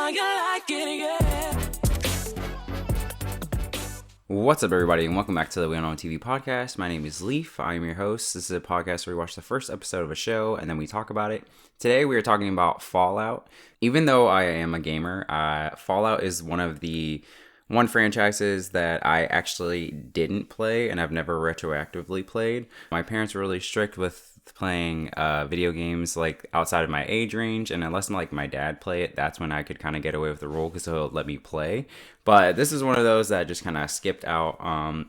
how you like it, yeah. What's up, everybody, and welcome back to the We Don't Know TV podcast. My name is Leaf. I am your host. This is a podcast where we watch the first episode of a show and then we talk about it. Today, we are talking about Fallout. Even though I am a gamer, Fallout is one of the franchises that I actually didn't play and I've never retroactively played. My parents were really strict with playing video games like outside of my age range, and unless like my dad play it, that's when I could kind of get away with the rule because he'll let me play. But this is one of those that just kind of skipped out,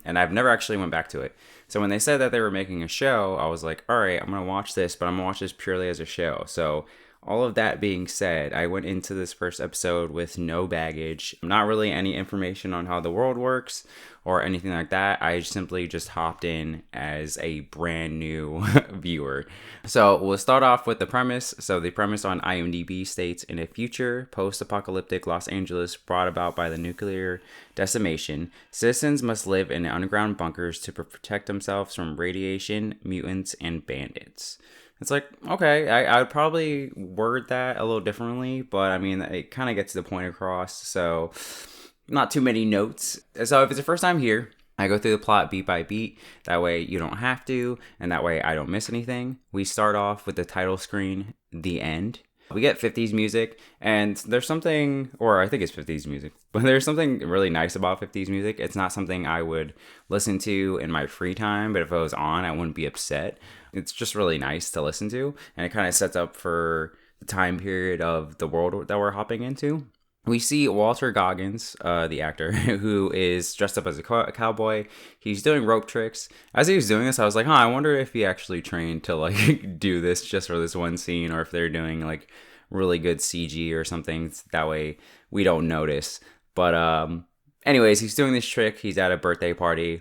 and I've never actually went back to it. So when they said that they were making a show, I was like, all right, I'm gonna watch this, but I'm gonna watch this purely as a show. So all of that being said, I went into this first episode with no baggage, not really any information on how the world works or anything like that. I simply just hopped in as a brand new viewer. So we'll start off with the premise. So the premise on IMDb states, in a future post-apocalyptic Los Angeles brought about by the nuclear decimation, citizens must live in underground bunkers to protect themselves from radiation, mutants, and bandits. It's like, okay, I would probably word that a little differently, but I mean, it kind of gets the point across, so not too many notes. So if it's your first time here, I go through the plot beat by beat. That way you don't have to, and that way I don't miss anything. We start off with the title screen, The End. We get 50s music, and there's something, or I think it's 50s music, but there's something really nice about 50s music. It's not something I would listen to in my free time, but if it was on, I wouldn't be upset. It's just really nice to listen to, and it kind of sets up for the time period of the world that we're hopping into. We see Walter Goggins, the actor, who is dressed up as a cowboy. He's doing rope tricks. As he was doing this, I was like, I wonder if he actually trained to like do this just for this one scene, or if they're doing like really good CG or something. That way we don't notice. But anyways, he's doing this trick. He's at a birthday party.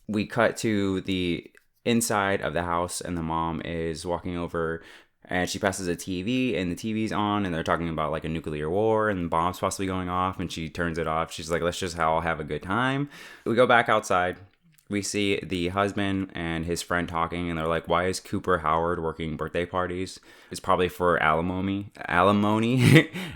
We cut to the inside of the house, and the mom is walking over, and she passes a TV, and the TV's on, and they're talking about like a nuclear war and bombs possibly going off, and she turns it off. She's like, let's just all have a good time. We go back outside. We see the husband and his friend talking, and they're like, why is Cooper Howard working birthday parties? It's probably for alimony.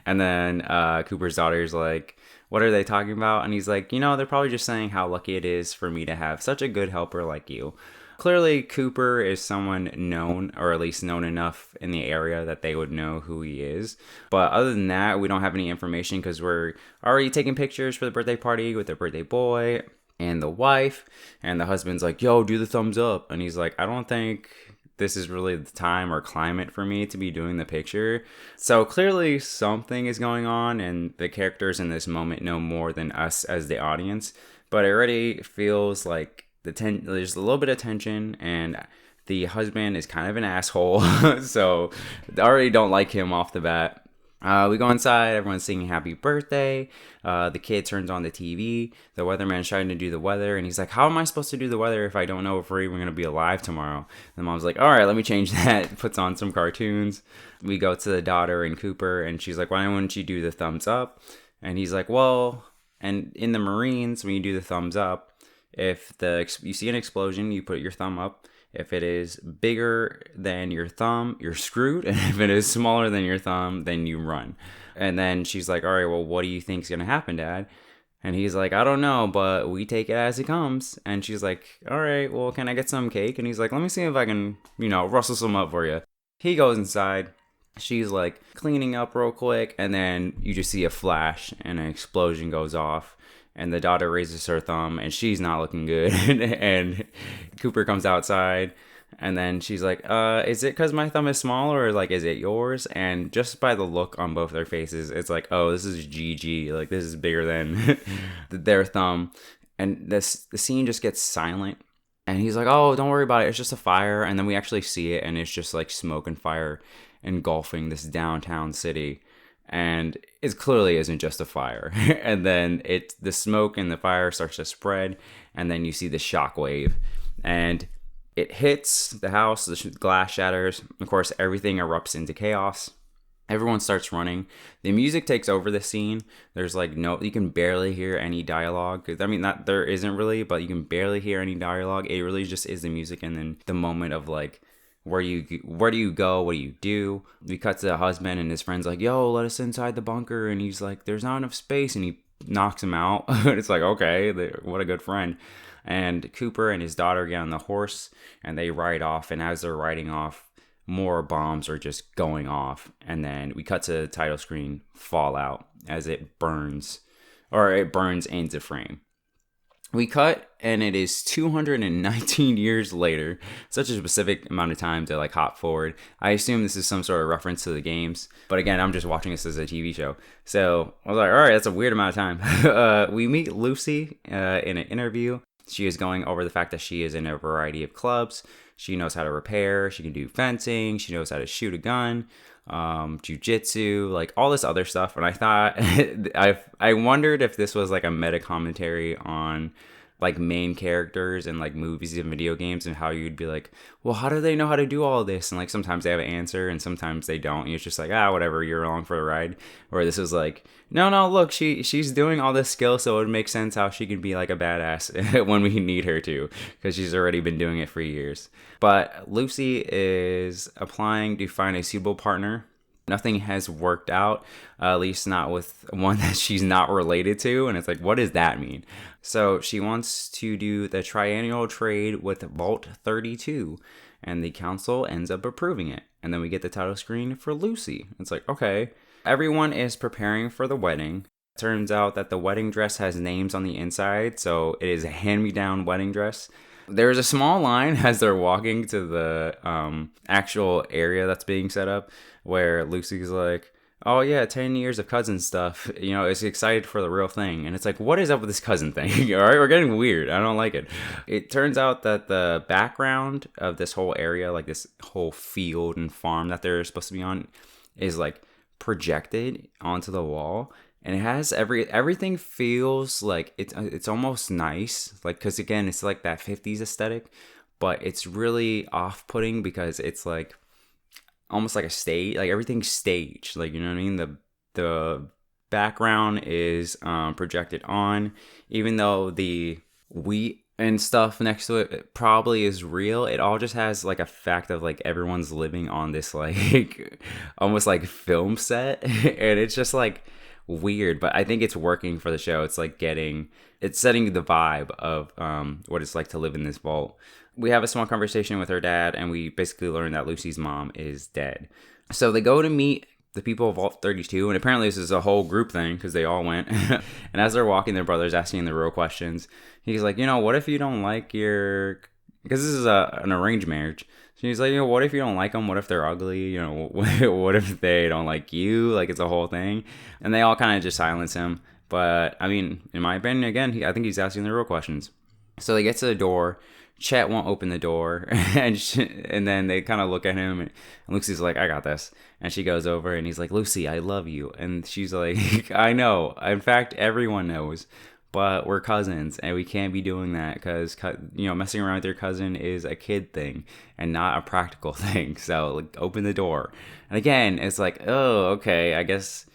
And then Cooper's daughter's like, what are they talking about? And he's like, they're probably just saying how lucky it is for me to have such a good helper like you. Clearly, Cooper is someone known, or at least known enough in the area that they would know who he is. But other than that, we don't have any information because we're already taking pictures for the birthday party with the birthday boy and the wife. And the husband's like, yo, do the thumbs up. And he's like, I don't think this is really the time or climate for me to be doing the picture. So clearly something is going on, and the characters in this moment know more than us as the audience. But it already feels like there's a little bit of tension, and the husband is kind of an asshole. So I already don't like him off the bat. We go inside, everyone's singing happy birthday. The kid turns on the TV. The weatherman's trying to do the weather, and he's like, how am I supposed to do the weather if I don't know if we're even going to be alive tomorrow? The mom's like, all right, let me change that. Puts on some cartoons. We go to the daughter and Cooper, and she's like, why wouldn't you do the thumbs up? And he's like, well, and in the Marines, when you do the thumbs up, if you see an explosion, you put your thumb up. If it is bigger than your thumb, you're screwed. And if it is smaller than your thumb, then you run. And then she's like, all right, well, what do you think's going to happen, Dad? And he's like, I don't know, but we take it as it comes. And she's like, all right, well, can I get some cake? And he's like, let me see if I can, rustle some up for you. He goes inside. She's like cleaning up real quick. And then you just see a flash and an explosion goes off. And the daughter raises her thumb, and she's not looking good. And Cooper comes outside, and then she's like, is it because my thumb is smaller, or like, is it yours? And just by the look on both their faces, it's like, oh, this is GG. Like, this is bigger than their thumb. And the scene just gets silent. And he's like, oh, don't worry about it. It's just a fire. And then we actually see it, and it's just like smoke and fire engulfing this downtown city. And it clearly isn't just a fire. And then the smoke and the fire starts to spread, and then you see the shockwave, and it hits the house. The glass shatters. Of course, everything erupts into chaos. Everyone starts running. The music takes over the scene. There's like you can barely hear any dialogue. I mean, there isn't really, but you can barely hear any dialogue. It really just is the music, and then the moment of like where do you go? What do you do? We cut to the husband and his friend's like, yo, let us inside the bunker. And he's like, there's not enough space. And he knocks him out. It's like, okay, what a good friend. And Cooper and his daughter get on the horse and they ride off. And as they're riding off, more bombs are just going off. And then we cut to the title screen, Fallout, as it burns into frame. We cut, and it is 219 years later. Such a specific amount of time to like hop forward. I assume this is some sort of reference to the games, but again, I'm just watching this as a TV show. So I was like, all right, that's a weird amount of time. We meet Lucy in an interview. She is going over the fact that she is in a variety of clubs. She knows how to repair. She can do fencing. She knows how to shoot a gun. Jujitsu, like all this other stuff. And I thought, I wondered if this was like a meta commentary on like main characters and like movies and video games and how you'd be like, well, how do they know how to do all this? And like sometimes they have an answer and sometimes they don't. And it's just like, whatever, you're along for the ride. Or this is like, no, look, she's doing all this skill, so it would make sense how she can be like a badass when we need her to, because she's already been doing it for years. But Lucy is applying to find a suitable partner. Nothing has worked out, at least not with one that she's not related to. And it's like, what does that mean? So she wants to do the triennial trade with Vault 32, and the council ends up approving it. And then we get the title screen for Lucy. It's like, okay. Everyone is preparing for the wedding. Turns out that the wedding dress has names on the inside, so it is a hand-me-down wedding dress. There's a small line as they're walking to the actual area that's being set up, where Lucy's like, oh yeah, 10 years of cousin stuff, is excited for the real thing. And it's like, what is up with this cousin thing? All right, we're getting weird. I don't like it. It turns out that the background of this whole area, like this whole field and farm that they're supposed to be on, is like projected onto the wall. And it has everything feels like it's almost nice, like, because again, it's like that 50s aesthetic, but it's really off-putting because it's like almost like a stage, like everything's staged, like, you know what I mean? The background is projected on, even though the wheat and stuff next to it probably is real. It all just has like a fact of like everyone's living on this like almost like film set, and it's just like weird, but I think it's working for the show. It's like it's setting the vibe of what it's like to live in this vault. We have a small conversation with her dad, and we basically learn that Lucy's mom is dead. So they go to meet the people of Vault 32, and apparently this is a whole group thing because they all went. And as they're walking, their brother's asking the real questions. He's like, what if you don't like because this is an arranged marriage. So he's like, what if you don't like them? What if they're ugly? What if they don't like you? Like, it's a whole thing. And they all kind of just silence him. But, I mean, in my opinion, again, I think he's asking the real questions. So they get to the door. Chet won't open the door. And then they kind of look at him. And Lucy's like, I got this. And she goes over and he's like, Lucy, I love you. And she's like, I know. In fact, everyone knows. But we're cousins, and we can't be doing that because, messing around with your cousin is a kid thing and not a practical thing. So, like, open the door. And again, it's like, oh, okay, I guess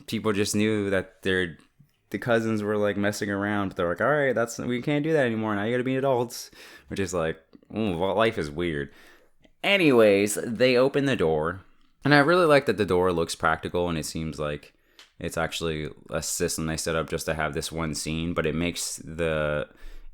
people just knew that the cousins were, like, messing around. They're like, all right, we can't do that anymore. Now you gotta be adults. Which is like, life is weird. Anyways, they open the door. And I really like that the door looks practical, and it seems like it's actually a system they set up just to have this one scene, but it makes the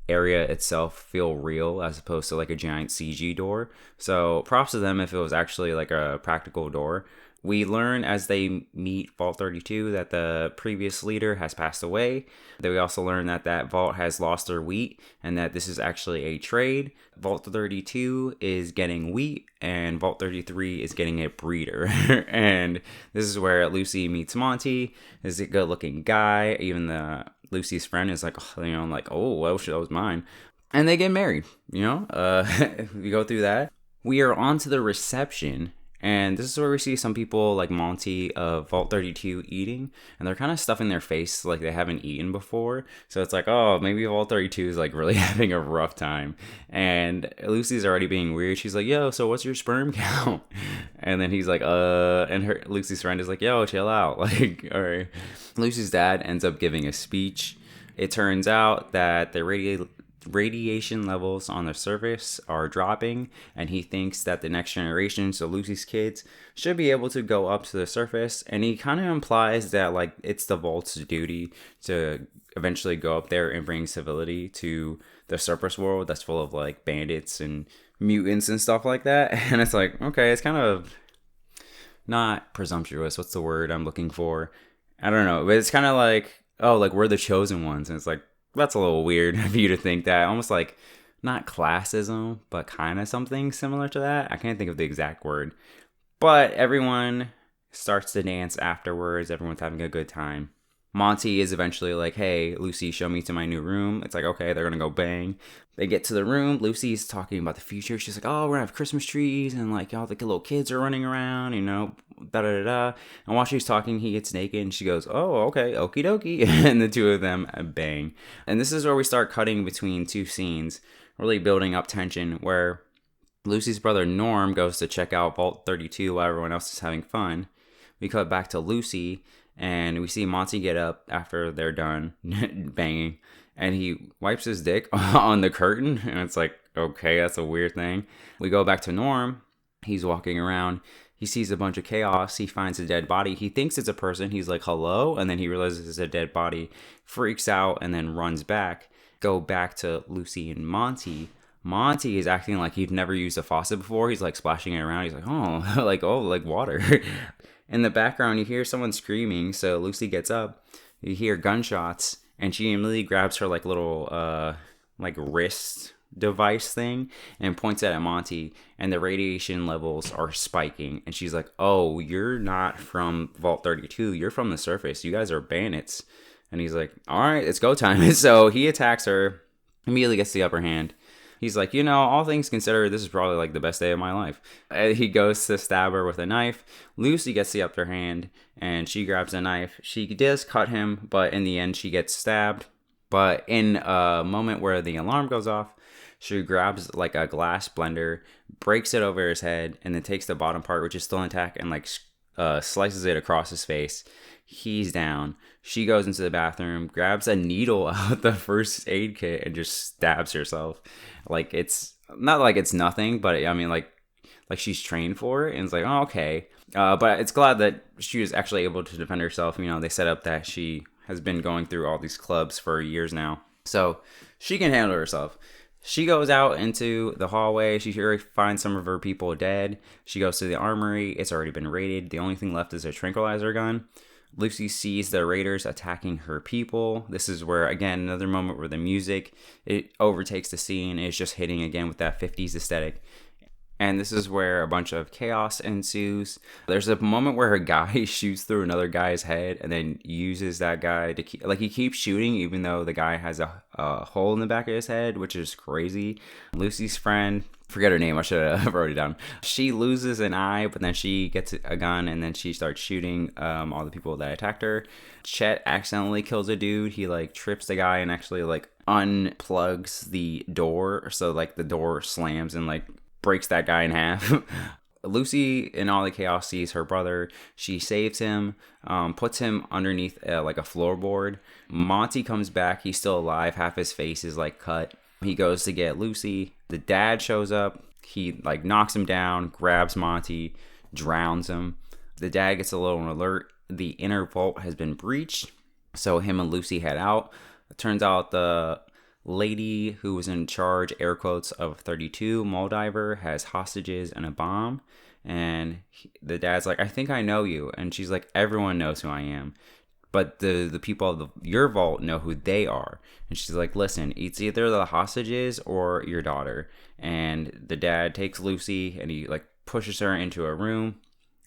area itself feel real as opposed to like a giant CG door. So props to them if it was actually like a practical door. We learn as they meet Vault 32 that the previous leader has passed away. Then we also learn that vault has lost their wheat and that this is actually a trade. Vault 32 is getting wheat and Vault 33 is getting a breeder. And this is where Lucy meets Monty. This is a good looking guy. Even Lucy's friend is like, oh, well, that was mine. And they get married, we go through that. We are on to the reception. And this is where we see some people like Monty of Vault 32 eating, and they're kind of stuffing their face like they haven't eaten before. So it's like, oh, maybe Vault 32 is like really having a rough time. And Lucy's already being weird. She's like, yo, so what's your sperm count? And then he's like, and Lucy's friend is like, yo, chill out. Like, all right. Lucy's dad ends up giving a speech. It turns out that the radiation levels on the surface are dropping, and he thinks that the next generation, so Lucy's kids, should be able to go up to the surface. And he kind of implies that like it's the Vault's duty to eventually go up there and bring civility to the surface world that's full of like bandits and mutants and stuff like that. And it's like, okay, it's kind of not presumptuous. What's the word I'm looking for? I don't know, but it's kind of like, oh, like we're the chosen ones. And it's like, that's a little weird of you to think that. Almost like not classism, but kind of something similar to that. I can't think of the exact word. But everyone starts to dance afterwards. Everyone's having a good time. Monty is eventually like, hey, Lucy, show me to my new room. It's like, okay, they're going to go bang. They get to the room. Lucy's talking about the future. She's like, oh, we're going to have Christmas trees. And like, all the little kids are running around, you know, da-da-da-da. And while she's talking, he gets naked. And she goes, oh, okay, okie dokie. And the two of them bang. And this is where we start cutting between two scenes, really building up tension, where Lucy's brother Norm goes to check out Vault 32 while everyone else is having fun. We cut back to Lucy. And we see Monty get up after they're done banging, and he wipes his dick on the curtain. And it's like, okay, that's a weird thing. We go back to Norm. He's walking around. He sees a bunch of chaos. He finds a dead body. He thinks it's a person. He's like, hello. And then he realizes it's a dead body, freaks out, and then runs back. Go back to Lucy and Monty. Monty is acting like he'd never used a faucet before. He's like splashing it around. He's like, oh, like water. In the background, you hear someone screaming, so Lucy gets up. You hear gunshots, and she immediately grabs her like little like wrist device thing and points it at Monty, and the radiation levels are spiking. And she's like, oh, you're not from Vault 32. You're from the surface. You guys are bandits. And he's like, all right, it's go time. So he attacks her, immediately gets the upper hand. He's like, you know, all things considered, this is probably like the best day of my life. He goes to stab her with a knife. Lucy gets the upper hand, and she grabs a knife. She does cut him, but in the end, she gets stabbed. But in a moment where the alarm goes off, she grabs like a glass blender, breaks it over his head, and then takes the bottom part, which is still intact, and like slices it across his face. He's down. She goes into the bathroom, grabs a needle out the first aid kit, and just stabs herself. Like, it's not like it's nothing, but I mean, like she's trained for it, and it's like, oh, okay. But it's glad that she was actually able to defend herself. You know, they set up that she has been going through all these clubs for years now, so she can handle herself. She goes out into the hallway. She finds some of her people dead. She goes to the armory. It's already been raided. The only thing left is a tranquilizer gun. Lucy sees the raiders attacking her people. This is where, again, another moment where the music, it overtakes the scene. It's just hitting again with that 50s aesthetic. And this is where a bunch of chaos ensues. There's a moment where a guy shoots through another guy's head and then uses that guy to keep, like, he keeps shooting even though the guy has a hole in the back of his head, which is crazy. Lucy's friend, forget her name, I should have wrote it down. She loses an eye, but then she gets a gun and then she starts shooting all the people that attacked her. Chet accidentally kills a dude. He like trips the guy and actually like unplugs the door, so like the door slams and like breaks that guy in half. Lucy, in all the chaos, sees her brother. She saves him, puts him underneath like a floorboard. Monty comes back. He's still alive. Half his face is like cut. He goes to get Lucy. The dad shows up. He like knocks him down, grabs Monty, drowns him. The dad gets a little alert. The inner vault has been breached. So him and Lucy head out. It turns out the lady who was in charge, air quotes, of 32, Moldiver, has hostages and a bomb. And the dad's like, I think I know you. And she's like, everyone knows who I am. But the people of your vault know who they are. And she's like, listen, it's either the hostages or your daughter. And the dad takes Lucy and he like pushes her into a room.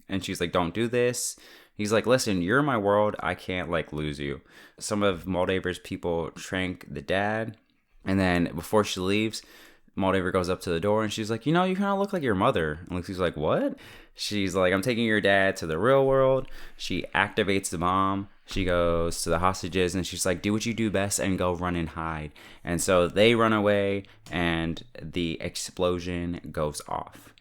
And she's like, don't do this. He's like, listen, you're in my world. I can't like lose you. Some of Moldiver's people trank the dad. And then before she leaves, Moldiver goes up to the door and she's like, you know, you kind of look like your mother. And Lucy's like, what? She's like, I'm taking your dad to the real world. She activates the bomb. She goes to the hostages and she's like, do what you do best and go run and hide. And so they run away and the explosion goes off.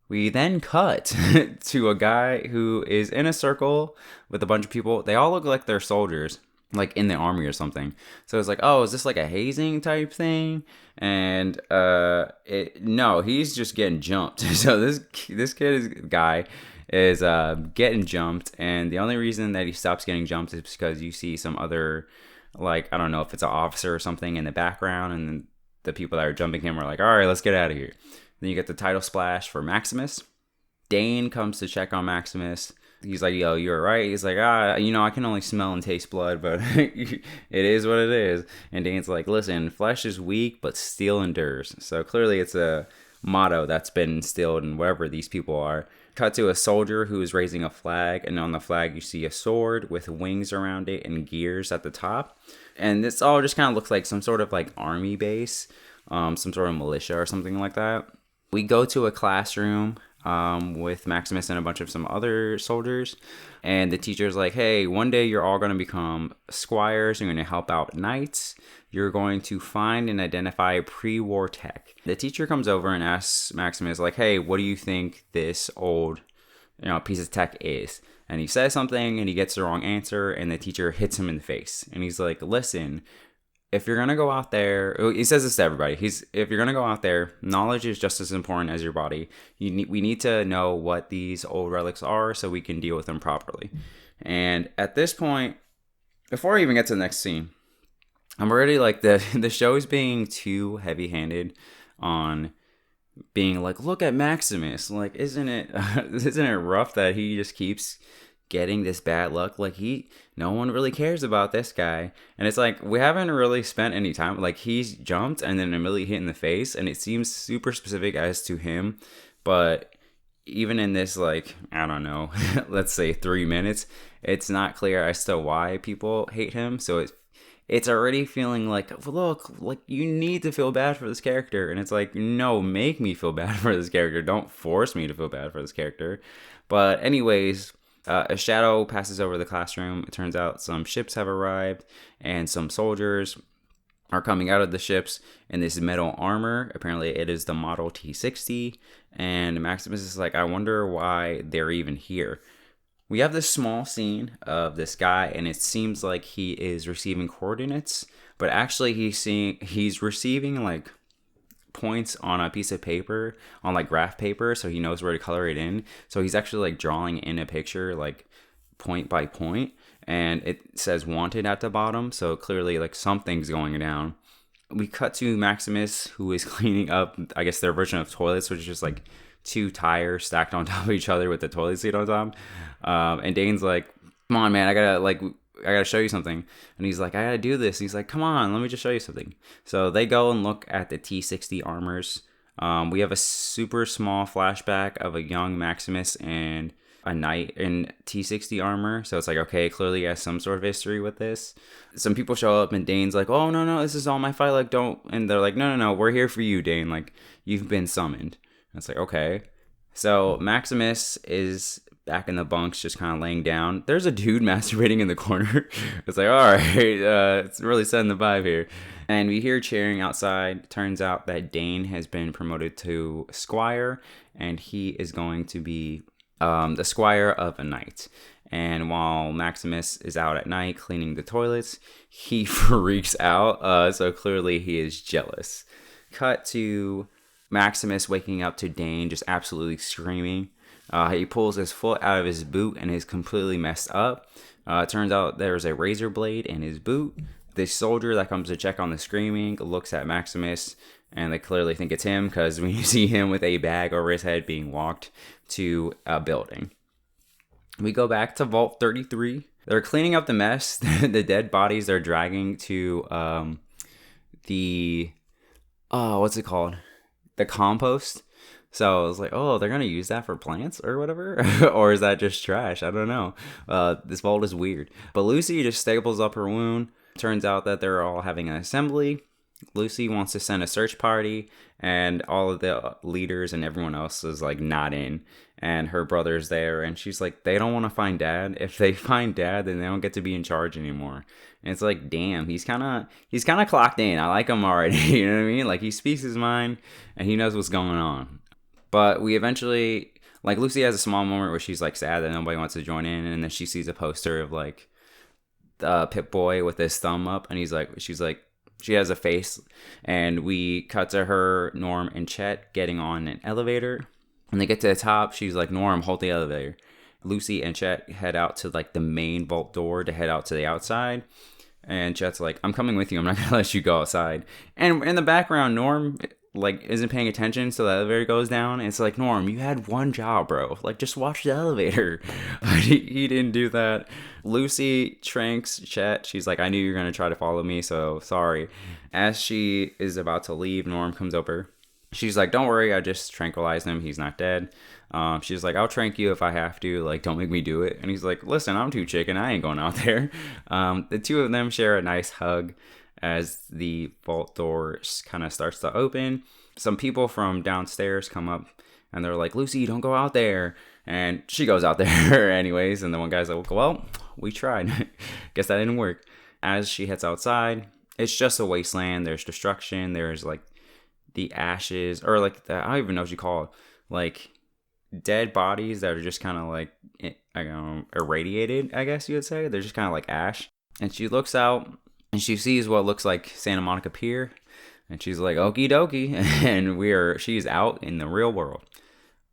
We then cut to a guy who is in a circle with a bunch of people. They all look like they're soldiers. like in the army or something. So it's like, oh, is this like a hazing type thing? And no, he's just getting jumped. So this guy is getting jumped, and the only reason that he stops getting jumped is because you see some other, like, I don't know if it's an officer or something in the background, and then the people that are jumping him are like, all right, let's get out of here. Then you get the title splash for Maximus. Dane comes to check on Maximus. He's like, yo, you're right. He's like, I can only smell and taste blood, but it is what it is. And Dane's like, listen, flesh is weak, but steel endures. So clearly it's a motto that's been instilled in wherever these people are. Cut to a soldier who is raising a flag, and on the flag you see a sword with wings around it and gears at the top. And this all just kind of looks like some sort of like army base, some sort of militia or something like that. We go to a classroom with Maximus and a bunch of some other soldiers, and the teacher's like, hey, one day you're all going to become squires, you're going to help out knights, you're going to find and identify pre-war tech. The teacher comes over and asks Maximus, like, hey, what do you think this old piece of tech is? And he says something and he gets the wrong answer, and the teacher hits him in the face, and he's like, listen, if you're going to go out there, he says this to everybody. If you're going to go out there, knowledge is just as important as your body. We need to know what these old relics are so we can deal with them properly. And at this point, before I even get to the next scene, I'm already like, the show is being too heavy-handed on being like, look at Maximus. Like, isn't it rough that he just keeps getting this bad luck? Like, no one really cares about this guy, and it's like, we haven't really spent any time, like, he's jumped and then immediately hit in the face, and it seems super specific as to him. But even in this, like, I don't know, let's say 3 minutes, it's not clear as to why people hate him. So it's already feeling like, look, like, you need to feel bad for this character, and it's like, no, make me feel bad for this character, don't force me to feel bad for this character. But anyways, a shadow passes over the classroom. It turns out some ships have arrived, and some soldiers are coming out of the ships in this metal armor. Apparently it is the Model T60, and Maximus is like, I wonder why they're even here. We have this small scene of this guy, and it seems like he is receiving coordinates, but actually he's receiving like points on a piece of paper, on like graph paper, so he knows where to color it in. So he's actually like drawing in a picture, like point by point, and it says wanted at the bottom, so clearly like something's going down. We cut to Maximus, who is cleaning up, I guess, their version of toilets, which is just like 2 tires stacked on top of each other with the toilet seat on top. And Dane's like, come on, man, I gotta show you something. And he's like, I gotta do this. And he's like, come on, let me just show you something. So they go and look at the T60 armors. We have a super small flashback of a young Maximus and a knight in T60 armor. So it's like, okay, clearly he has some sort of history with this. Some people show up, and Dane's like, oh, no, this is all my fight. Like, don't. And they're like, no, we're here for you, Dane. Like, you've been summoned. And it's like, okay. So Maximus is back in the bunks, just kind of laying down. There's a dude masturbating in the corner. It's like, all right, it's really setting the vibe here. And we hear cheering outside. Turns out that Dane has been promoted to squire, and he is going to be the squire of a knight. And while Maximus is out at night cleaning the toilets, he freaks out. So clearly he is jealous. Cut to Maximus waking up to Dane just absolutely screaming. He pulls his foot out of his boot and is completely messed up. It turns out there's a razor blade in his boot. This soldier that comes to check on the screaming looks at Maximus, and they clearly think it's him, because when you see him with a bag over his head being walked to a building. We go back to Vault 33. They're cleaning up the mess. The dead bodies they're dragging to what's it called? The compost. So I was like, oh, they're going to use that for plants or whatever? Or is that just trash? I don't know. This vault is weird. But Lucy just staples up her wound. Turns out that they're all having an assembly. Lucy wants to send a search party, and all of the leaders and everyone else is like not in. And her brother's there, and she's like, they don't want to find Dad. If they find Dad, then they don't get to be in charge anymore. And it's like, damn, he's kind of clocked in. I like him already. You know what I mean? Like, he speaks his mind, and he knows what's going on. But we eventually, like, Lucy has a small moment where she's like sad that nobody wants to join in, and then she sees a poster of like Pip Boy with his thumb up, and she's like, she has a face, and we cut to her, Norm, and Chet getting on an elevator. When they get to the top, she's like, Norm, hold the elevator. Lucy and Chet head out to like the main vault door to head out to the outside. And Chet's like, I'm coming with you. I'm not going to let you go outside. And in the background, Norm like isn't paying attention, so the elevator goes down. And it's like, Norm, you had one job, bro. Like, just watch the elevator. But he didn't do that. Lucy tranks Chet. She's like, I knew you were going to try to follow me, so sorry. As she is about to leave, Norm comes over. She's like, don't worry, I just tranquilized him. He's not dead. She's like, I'll trank you if I have to. Like, don't make me do it. And he's like, listen, I'm too chicken. I ain't going out there. The two of them share a nice hug as the vault door kind of starts to open. Some people from downstairs come up and they're like, Lucy, don't go out there. And she goes out there anyways. And the one guy's like, well, we tried. Guess that didn't work. As she heads outside, it's just a wasteland. There's destruction. There's like the ashes, or like I don't even know what you call it, like dead bodies that are just kind of like, I don't know, irradiated, I guess you would say. They're just kind of like ash. And she looks out and she sees what looks like Santa Monica Pier, and she's like, okie dokie. And she's out in the real world.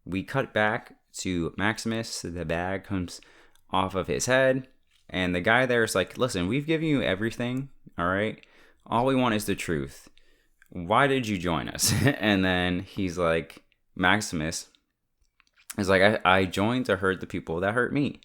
We cut back to Maximus. The bag comes off of his head, and the guy there is like, listen, we've given you everything, all right? All we want is the truth. Why did you join us? And then he's like, Maximus is like, I joined to hurt the people that hurt me.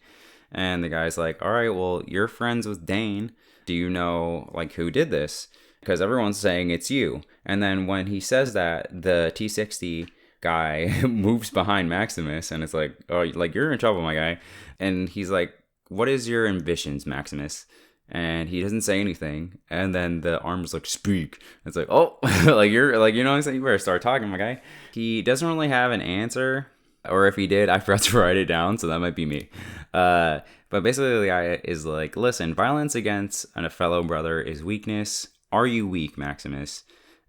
And the guy's like, all right, well, you're friends with Dane. Do you know like who did this? Because everyone's saying it's you. And then when he says that, the T-60 guy moves behind Maximus, and it's like, oh, like, you're in trouble, my guy. And he's like, what is your ambitions, Maximus? And he doesn't say anything. And then the arm's like, speak. It's like, oh, like, you're like, you know what I'm saying? You better start talking, my guy. He doesn't really have an answer. Or if he did, I forgot to write it down. So that might be me. But basically the guy is like, listen, violence against a fellow brother is weakness. Are you weak, Maximus?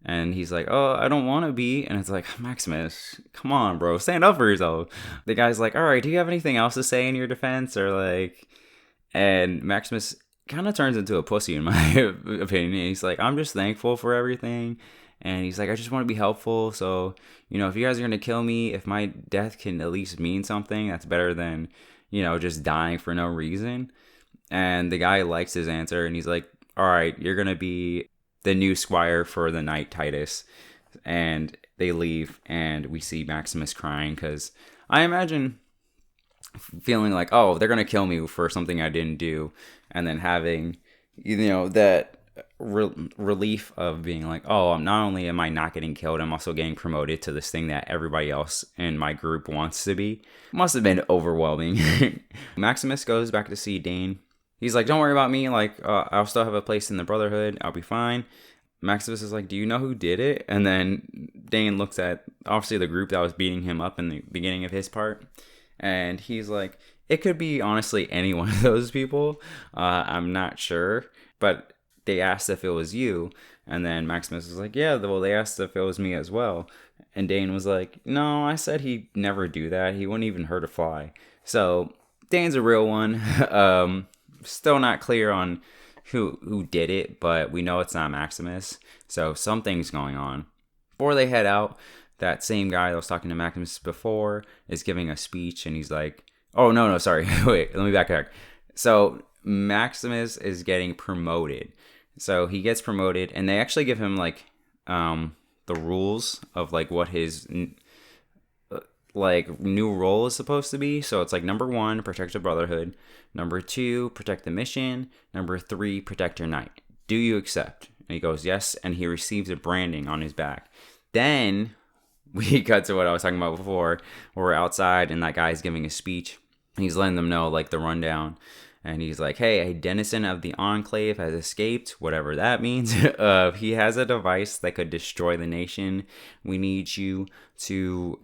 And he's like, oh, I don't want to be. And it's like, Maximus, come on, bro. Stand up for yourself. The guy's like, all right, do you have anything else to say in your defense? Or like, and Maximus kind of turns into a pussy in my opinion. He's like, I'm just thankful for everything. And he's like, I just want to be helpful. So, you know, if you guys are going to kill me, if my death can at least mean something, that's better than, you know, just dying for no reason. And the guy likes his answer, and he's like, all right, you're going to be the new squire for the night, Titus. And they leave, and we see Maximus crying, because I imagine feeling like, oh, they're going to kill me for something I didn't do. And then having, you know, that relief of being like, oh, not only am I not getting killed, I'm also getting promoted to this thing that everybody else in my group wants to be. Must have been overwhelming. Maximus goes back to see Dane. He's like, don't worry about me. Like, I'll still have a place in the Brotherhood. I'll be fine. Maximus is like, do you know who did it? And then Dane looks at, obviously, the group that was beating him up in the beginning of his part. And he's like, it could be, honestly, any one of those people. I'm not sure. But they asked if it was you. And then Maximus was like, yeah, well, they asked if it was me as well. And Dane was like, no, I said he'd never do that. He wouldn't even hurt a fly. So Dane's a real one. Still not clear on who did it, but we know it's not Maximus. So something's going on. Before they head out, that same guy that was talking to Maximus before is giving a speech, and he's like, oh, no, sorry. Wait, let me back up. So Maximus is getting promoted. So he gets promoted, and they actually give him like the rules of like what his like new role is supposed to be. So it's like, number 1, protect the Brotherhood. Number 2, protect the mission. Number 3, protect your knight. Do you accept? And he goes, yes. And he receives a branding on his back. Then we cut to what I was talking about before, where we're outside and that guy's giving a speech. He's letting them know like the rundown. And he's like, hey, a denizen of the Enclave has escaped, whatever that means. He has a device that could destroy the nation. We need you to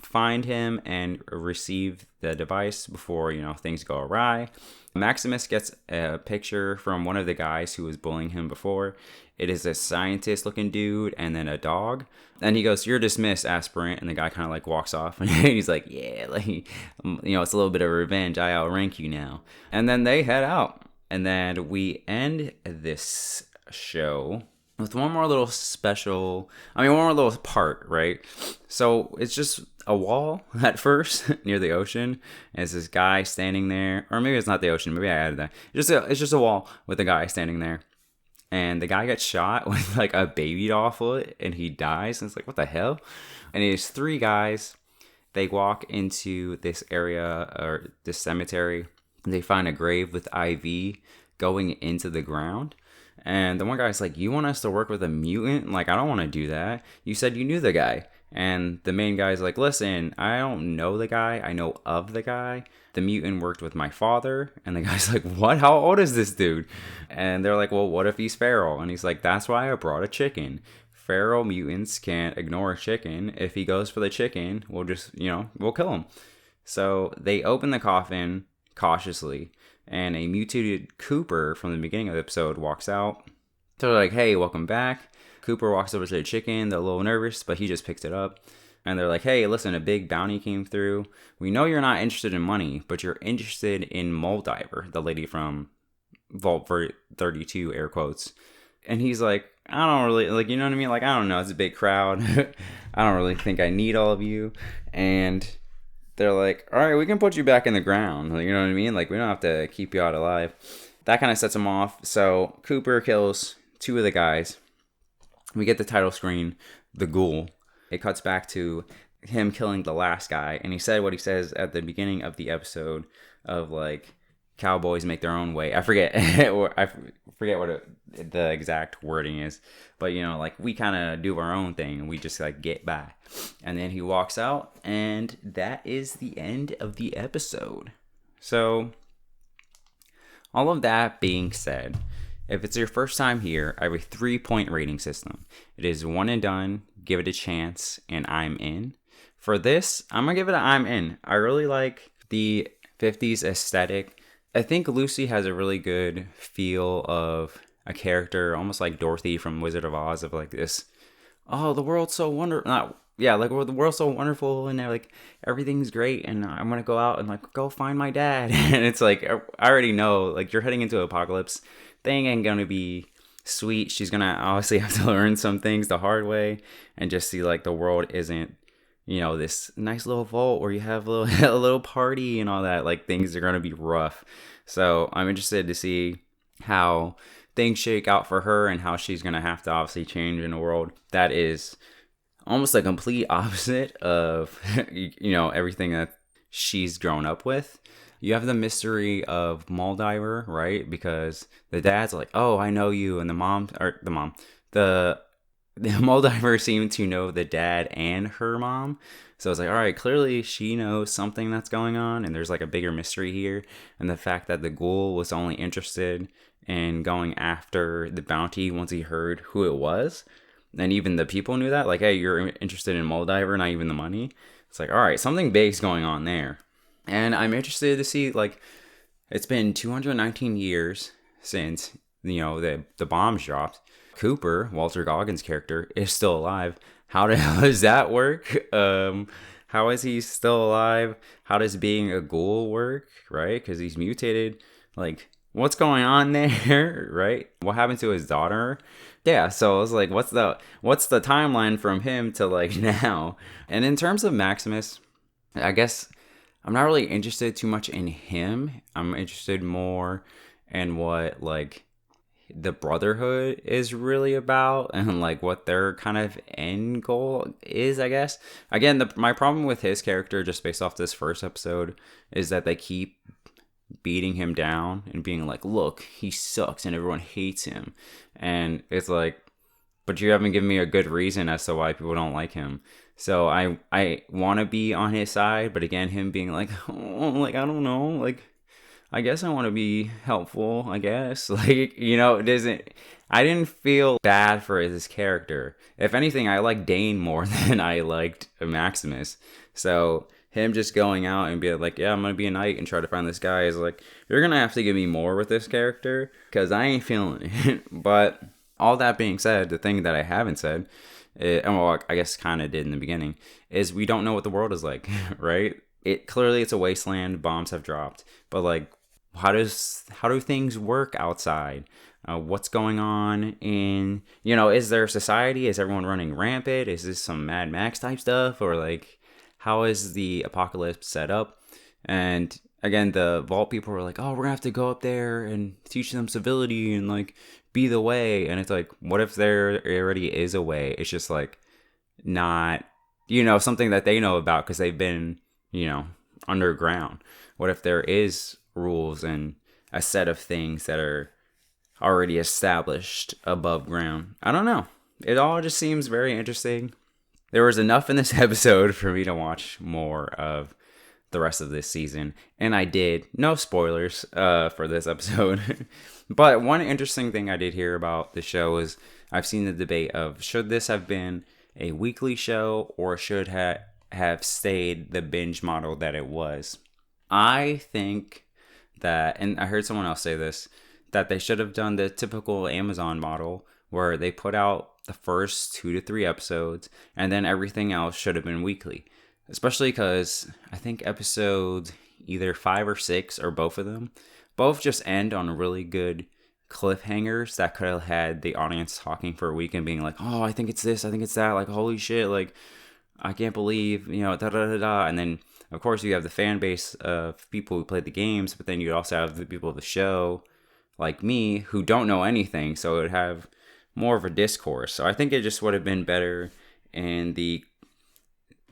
find him and receive the device before, you know, things go awry. Maximus gets a picture from one of the guys who was bullying him before. It is a scientist-looking dude and then a dog. And he goes, you're dismissed, aspirant. And the guy kind of like walks off. And he's like, yeah, like, you know, it's a little bit of revenge. I outrank you now. And then they head out. And then we end this show with one more little one more little part, right? So it's just a wall at first near the ocean. And it's this guy standing there. Or maybe it's not the ocean. Maybe I added that. It's just a wall with a guy standing there. And the guy gets shot with like a baby doll foot and he dies. And it's like, what the hell? And it's 3 guys. They walk into this area or this cemetery. They find a grave with IV going into the ground. And the one guy's like, you want us to work with a mutant? Like, I don't want to do that. You said you knew the guy. And the main guy's like, listen, I don't know the guy. I know of the guy. The mutant worked with my father. And the guy's like, what? How old is this dude? And they're like, well, what if he's feral? And he's like, that's why I brought a chicken. Feral mutants can't ignore a chicken. If he goes for the chicken, we'll just, we'll kill him. So they open the coffin cautiously. And a mutated Cooper from the beginning of the episode walks out. They're like, hey, welcome back. Cooper walks over to the chicken. They're a little nervous, but he just picks it up. And they're like, hey, listen, a big bounty came through. We know you're not interested in money, but you're interested in Moldiver, the lady from Vault 32, air quotes. And he's like, I don't really, like, you know what I mean? Like, I don't know. It's a big crowd. I don't really think I need all of you. And they're like, all right, we can put you back in the ground. Like, you know what I mean? Like, we don't have to keep you out alive. That kind of sets him off. So Cooper kills 2 of the guys. We get the title screen, The Ghoul. It cuts back to him killing the last guy. And he said what he says at the beginning of the episode of, like, cowboys make their own way. I forget. I forget what the exact wording is. But, like, we kind of do our own thing. And we just, like, get by. And then he walks out. And that is the end of the episode. So, all of that being said, if it's your first time here, I have a 3-point rating system. It is one and done, give it a chance, and I'm in. For this, I'm going to give it an I'm in. I really like the 50s aesthetic. I think Lucy has a really good feel of a character, almost like Dorothy from Wizard of Oz, of like this, oh, the world's so wonderful. Like, the world's so wonderful, and like everything's great, and I'm gonna go out and like go find my dad. And it's like, I already know, like, you're heading into an apocalypse. Thing ain't gonna be sweet. She's gonna obviously have to learn some things the hard way and just see like the world isn't, this nice little vault where you have a little party and all that. Like, things are gonna be rough. So I'm interested to see how things shake out for her and how she's gonna have to obviously change in a world that is almost a complete opposite of everything that she's grown up with. You have the mystery of Moldiver, right? Because the dad's like, oh, I know you. And the Moldiver seemed to know the dad and her mom. So it's like, all right, clearly she knows something that's going on. And there's like a bigger mystery here. And the fact that the ghoul was only interested in going after the bounty once he heard who it was. And even the people knew that. Like, hey, you're interested in Moldiver, not even the money. It's like, all right, something big's going on there. And I'm interested to see, like, it's been 219 years since, the bombs dropped. Cooper, Walter Goggins' character, is still alive. How the hell does that work? How is he still alive? How does being a ghoul work, right? Because he's mutated. Like, what's going on there, right? What happened to his daughter? Yeah, so I was like, what's the timeline from him to, like, now? And in terms of Maximus, I guess I'm not really interested too much in him. I'm interested more in what, like, the Brotherhood is really about and, like, what their kind of end goal is, I guess. Again, my problem with his character, just based off this first episode, is that they keep beating him down and being like, look, he sucks and everyone hates him. And it's like, but you haven't given me a good reason as to why people don't like him. So I want to be on his side, but again, him being like, oh, like, I don't know, like, I guess I want to be helpful, I guess. Like, I didn't feel bad for his character. If anything, I like Dane more than I liked Maximus. So him just going out and being like, yeah, I'm going to be a knight and try to find this guy is like, you're going to have to give me more with this character because I ain't feeling it. But all that being said, the thing that I haven't said, well, I guess kind of did in the beginning, is we don't know what the world is like, right? Clearly it's a wasteland, bombs have dropped, but like, how do things work outside? What's going on in, is there a society? Is everyone running rampant? Is this some Mad Max type stuff? Or like, how is the apocalypse set up? And again, the vault people were like, oh, we're gonna have to go up there and teach them civility and like be the way. And it's like, what if there already is a way? It's just like not, something that they know about because they've been, underground. What if there is rules and a set of things that are already established above ground? I don't know. It all just seems very interesting. There was enough in this episode for me to watch more of the rest of this season, and I did. No spoilers for this episode. But one interesting thing I did hear about the show is I've seen the debate of should this have been a weekly show or should have stayed the binge model that it was. I think that, and I heard someone else say this, that they should have done the typical Amazon model where they put out the first 2 to 3 episodes and then everything else should have been weekly. Especially because I think episodes either 5 or 6 or both of them, both just end on really good cliffhangers that could have had the audience talking for a week and being like, oh, I think it's this, I think it's that, like, holy shit, like, I can't believe, da da da da. And then, of course, you have the fan base of people who played the games, but then you also have the people of the show, like me, who don't know anything, so it would have more of a discourse. So I think it just would have been better in the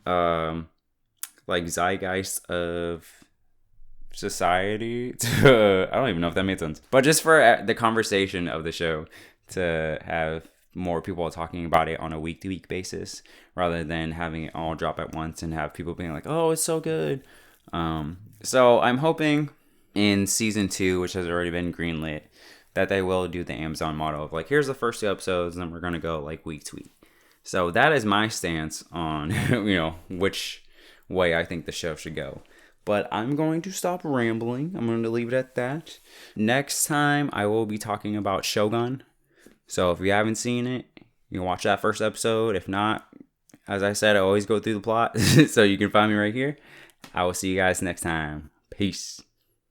like zeitgeist of society to, I don't even know if that made sense, but just for the conversation of the show to have more people talking about it on a week-to-week basis rather than having it all drop at once and have people being like, oh, it's so good. So I'm hoping in season 2, which has already been greenlit, that they will do the Amazon model of like, here's the first 2 episodes and then we're going to go like week to week. So that is my stance on, which way I think the show should go. But I'm going to stop rambling. I'm going to leave it at that. Next time, I will be talking about Shogun. So if you haven't seen it, you can watch that first episode. If not, as I said, I always go through the plot. So you can find me right here. I will see you guys next time. Peace.